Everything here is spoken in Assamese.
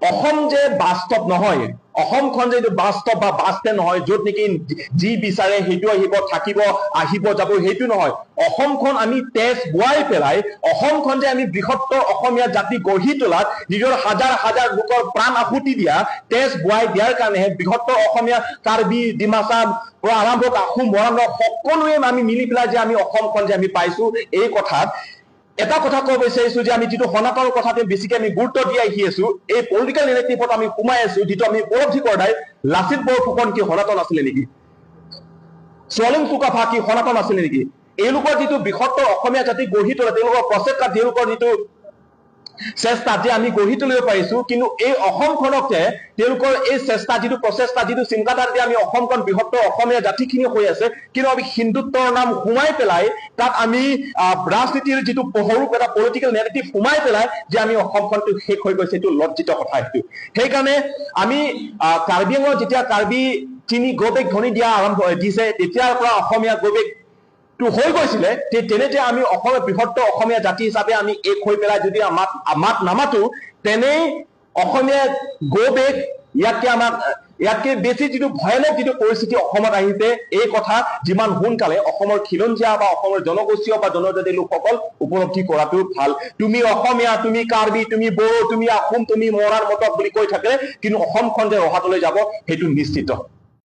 অসম যে বাস্তৱ নহয়, অসমখন যে বাস্তৱ বা বাস্তে নহয়, য'ত নেকি যি বিচাৰে সেইটো আহিব, থাকিব, আহিব, যাব, সেইটো নহয়। অসমখন আমি তেজ বোৱাই পেলাই, অসমখন যে আমি বৃহত্তৰ অসমীয়া জাতি গঢ়ি তোলাত নিজৰ হাজাৰ হাজাৰ লোকৰ প্ৰাণ আহুতি দিয়া, তেজ বোৱাই দিয়াৰ কাৰণেহে বৃহত্তৰ অসমীয়া কাৰ্বি, ডিমাচা পৰা আৰম্ভ আহোম মৰাণ সকলোৱে আমি মিলি পেলাই যে আমি অসমখন যে আমি পাইছো, এই কথাত এটা কথা কব বিচাৰিছো যে আমি যিটো সনাতনৰ কথাতে বেছিকে আমি গুৰুত্ব দি আহি আছো, এই পলিটিকেল নেৰেটিভত আমি সোমাই আছো, যিটো আমি উপলব্ধি কৰাই লাচিত বৰফুকন কি সনাতন আছিলে নেকি? ছোৱালিম চুকাফা কি সনাতন আছিলে নেকি? এওঁলোকৰ যিটো বৃহত্তৰ অসমীয়া জাতি গঢ়ি তোলা, তেওঁলোকৰ প্ৰচেষ্টা, তেওঁলোকৰ যিটো চেষ্টা যে আমি গঢ়ি তুলিব পাৰিছো, কিন্তু এই অসমখনকে তেওঁলোকৰ এই চেষ্টা, যিটো প্ৰচেষ্টা, যিটো চিন্তাধাৰা যে আমি অসমখন বৃহত্তৰ অসমীয়া জাতিখিনি হৈ আছে, কিন্তু আমি হিন্দুত্বৰ নাম সোমাই পেলাই তাত আমি ৰাজনীতিৰ যিটো সৰুক এটা পলিটিকেল নেৰেটিভ সোমাই পেলাই যে আমি অসমখনটো শেষ হৈ গৈছে, এইটো লজ্জিত কথা। এইটো সেইকাৰণে আমি কাৰ্বি আংলঙত যেতিয়া কাৰ্বি চিনি গৌবেগ ধ্বনি দিয়া আৰম্ভ দিছে, তেতিয়াৰ পৰা অসমীয়া গৌবেগ হৈ গৈছিলে, তেনেতে আমি অসমৰ বৃহত্তৰ অসমীয়া জাতি হিচাপে আমি এক হৈ পেলাই যদি মাত নামাতো, তেনেই অসমীয়া গৌবেগ ইয়াতকে বেছি যিটো ভয়ানক যিটো পৰিস্থিতি অসমত আহিছে, এই কথা যিমান সোনকালে অসমৰ খিলঞ্জীয়া বা অসমৰ জনগোষ্ঠীয় বা জনজাতি লোকসকল উপলব্ধি কৰাটো ভাল। তুমি অসমীয়া, তুমি কাৰ্বি, তুমি বড়ো, তুমি আহোম, তুমি মৰাণ মটক বুলি কৈ থাকে, কিন্তু অসমখন যে ৰহাতলৈ যাব সেইটো নিশ্চিত।